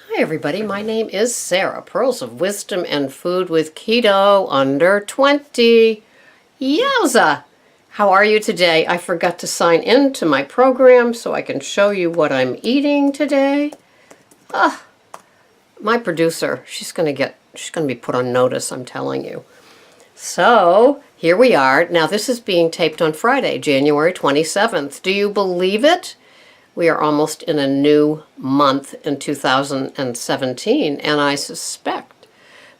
Hi everybody, my name is Sarah, Pearls of Wisdom and Food with Keto under 20. Yowza! How are you today? I forgot to sign in to my program so I can show you what I'm eating today. My producer, she's gonna be put on notice, I'm telling you. So, here we are. Now this is being taped on Friday, January 27th. Do you believe it? We are almost in a new month in 2017, and I suspect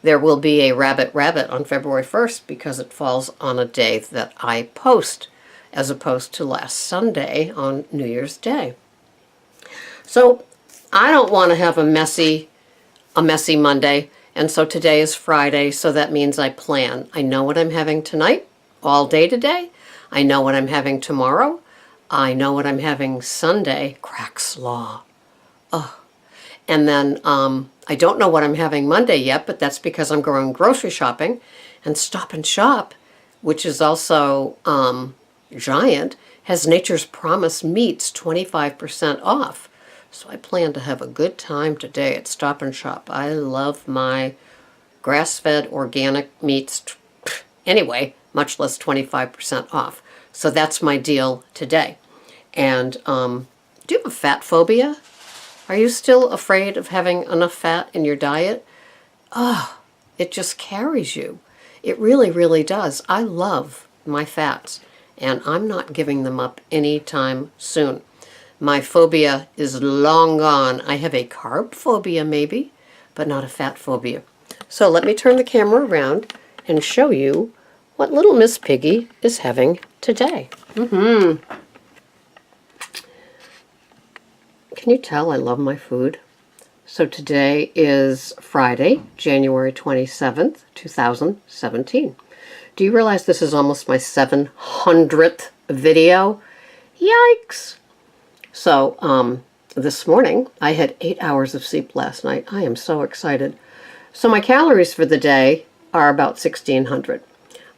there will be a rabbit on February 1st because it falls on a day that I post, as opposed to last Sunday on New Year's Day. So I don't want to have a messy Monday, and so today is Friday, so that means I plan. I know what I'm having tonight, all day today. I know what I'm having tomorrow. I know what I'm having Sunday, crack slaw. Oh. And then I don't know what I'm having Monday yet, but that's because I'm going grocery shopping. And Stop and Shop, which is also Giant, has Nature's Promise meats 25% off. So I plan to have a good time today at Stop and Shop. I love my grass-fed organic meats. Anyway, much less 25% off. So that's my deal today. And do you have a fat phobia? Are you still afraid of having enough fat in your diet? Oh, it just carries you. It really, really does. I love my fats, and I'm not giving them up anytime soon. My phobia is long gone. I have a carb phobia maybe, but not a fat phobia. So let me turn the camera around and show you what little Miss Piggy is having today. Can you tell I love my food? So today is Friday, January 27th, 2017. Do you realize this is almost my 700th video? Yikes! So this morning, I had 8 hours of sleep last night. I am so excited. So my calories for the day are about 1,600.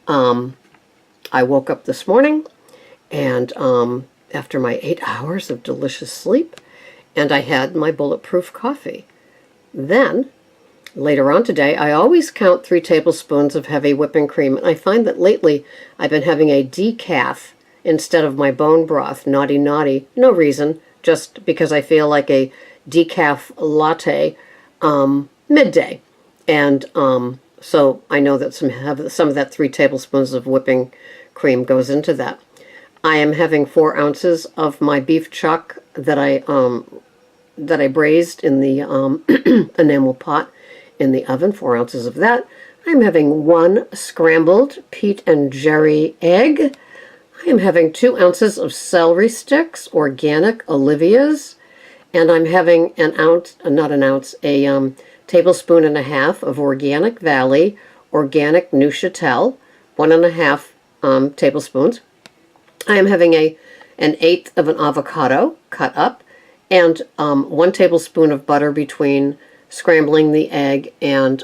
I woke up this morning, and after my 8 hours of delicious sleep, and I had my bulletproof coffee. Then, later on today, I always count 3 tablespoons of heavy whipping cream, and I find that lately I've been having a decaf instead of my bone broth. Naughty, naughty. No reason, just because I feel like a decaf latte midday. And so I know that some of that 3 tablespoons of whipping cream goes into that. I am having 4 ounces of my beef chuck that I braised in the enamel pot in the oven, 4 ounces of that. I'm having 1 scrambled Pete and Jerry egg. I am having 2 ounces of celery sticks, organic Olivia's, and I'm having a tablespoon and a half of organic Valley, organic Neuchatel, 1.5 tablespoons. I am having an 1/8 of an avocado cut up, and 1 tablespoon of butter between scrambling the egg and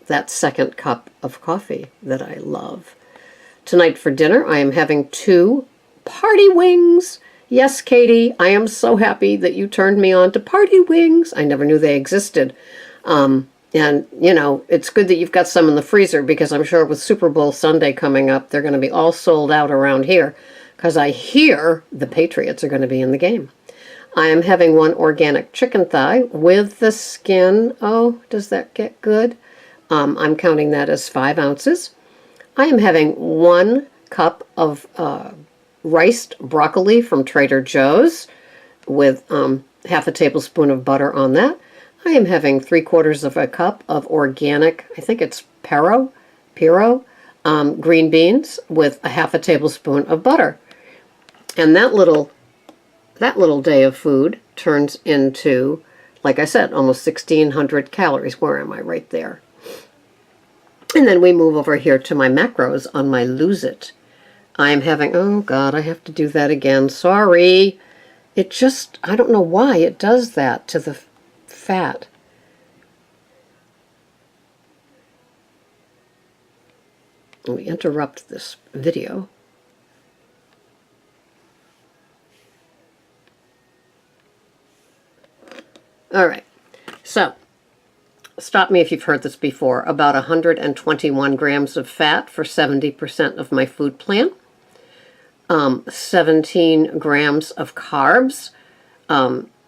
that 2nd cup of coffee that I love. Tonight for dinner, I am having 2 party wings. Yes, Katie, I am so happy that you turned me on to party wings. I never knew they existed. And, you know, it's good that you've got some in the freezer, because I'm sure with Super Bowl Sunday coming up, they're going to be all sold out around here, because I hear the Patriots are going to be in the game. I am having 1 organic chicken thigh with the skin. Oh, does that get good? I'm counting that as 5 ounces. I am having 1 cup of riced broccoli from Trader Joe's with half a tablespoon of butter on that. I am having 3/4 of a cup of organic, I think it's Pero, green beans with a half a tablespoon of butter. And that little day of food turns into, like I said, almost 1,600 calories. Where am I? Right there. And then we move over here to my macros on my Lose It. I am having, oh God, I have to do that again. Sorry. It just, I don't know why it does that to the fat. Let me interrupt this video. All right. So, stop me if you've heard this before, about 121 grams of fat for 70% of my food plan, 17 grams of carbs,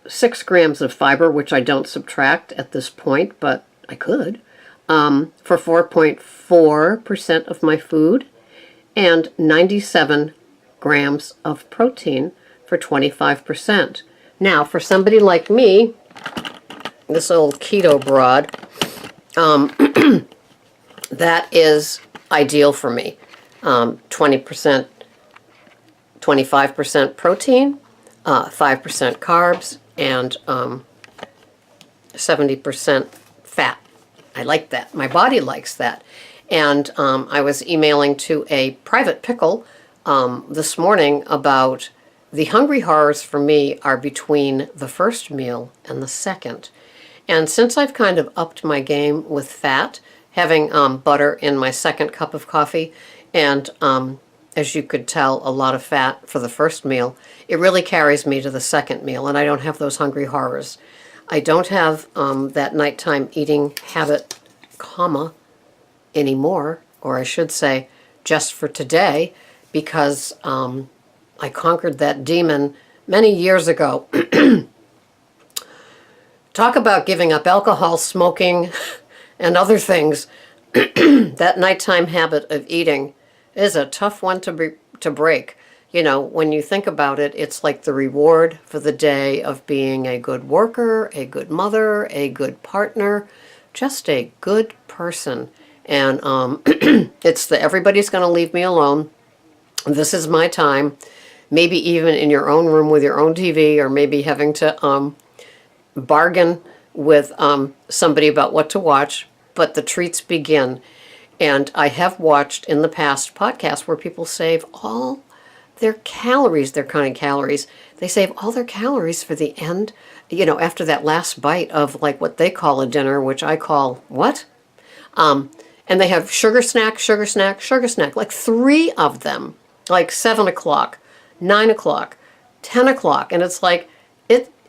6 grams of fiber, which I don't subtract at this point, but I could, for 4.4% of my food, and 97 grams of protein for 25%. Now, for somebody like me, this old keto broad, that is ideal for me. 20%, 25% protein, 5% carbs, and 70% fat. I like that. My body likes that. And I was emailing to a private pickle this morning about the hungry horrors for me are between the first meal and the second. And since I've kind of upped my game with fat, having butter in my second cup of coffee, and as you could tell, a lot of fat for the first meal, it really carries me to the second meal, and I don't have those hungry horrors. I don't have that nighttime eating habit, anymore, or I should say, just for today, because I conquered that demon many years ago. Talk about giving up alcohol, smoking, and other things. That nighttime habit of eating is a tough one to break. You know, when you think about it, it's like the reward for the day of being a good worker, a good mother, a good partner, just a good person. And it's the everybody's going to leave me alone. This is my time. Maybe even in your own room with your own TV, or maybe having to bargain with somebody about what to watch, but the treats begin. And I have watched in the past podcasts where people save all their calories, their counting calories. They save all their calories for the end, you know, after that last bite of like what they call a dinner, which I call what? And they have sugar snack, sugar snack, sugar snack, like 3 of them, like 7 o'clock, 9 o'clock, 10 o'clock. And it's like,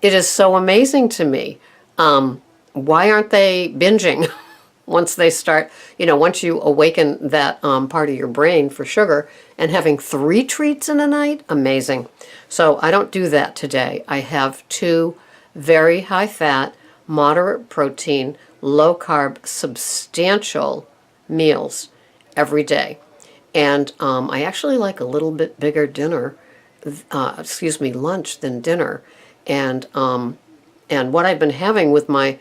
it is so amazing to me. Why aren't they binging once they start, you know, once you awaken that part of your brain for sugar, and having 3 treats in a night? Amazing. So I don't do that today. I have 2 very high fat, moderate protein, low carb, substantial meals every day. And I actually like a little bit bigger dinner, lunch than dinner. And what I've been having with my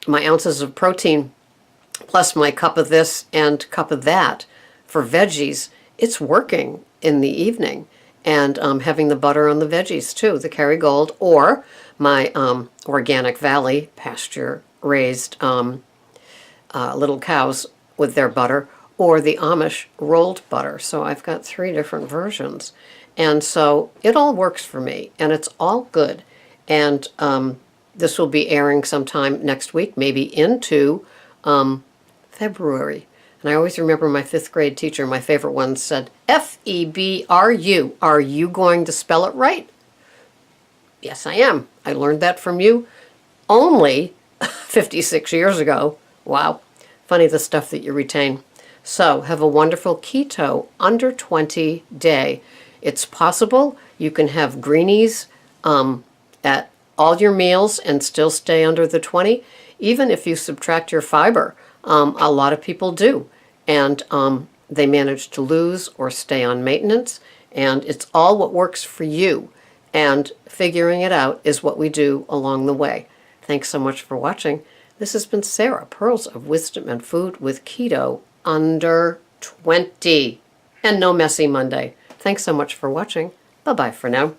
my ounces of protein, plus my cup of this and cup of that for veggies, it's working in the evening. And having the butter on the veggies too, the Kerrygold, or my Organic Valley pasture-raised little cows with their butter, or the Amish rolled butter. So I've got 3 different versions. And so it all works for me, and it's all good. And this will be airing sometime next week, maybe into February. And I always remember my 5th grade teacher, my favorite one, said, F-E-B-R-U. Are you going to spell it right? Yes, I am. I learned that from you only 56 years ago. Wow. Funny the stuff that you retain. So have a wonderful keto under 20 day. It's possible you can have greenies at all your meals and still stay under the 20, even if you subtract your fiber. A lot of people do, and they manage to lose or stay on maintenance, and it's all what works for you, and figuring it out is what we do along the way. Thanks so much for watching. This has been Sarah, Pearls of Wisdom and Food with Keto under 20, and no messy Monday. Thanks so much for watching. Bye-bye for now.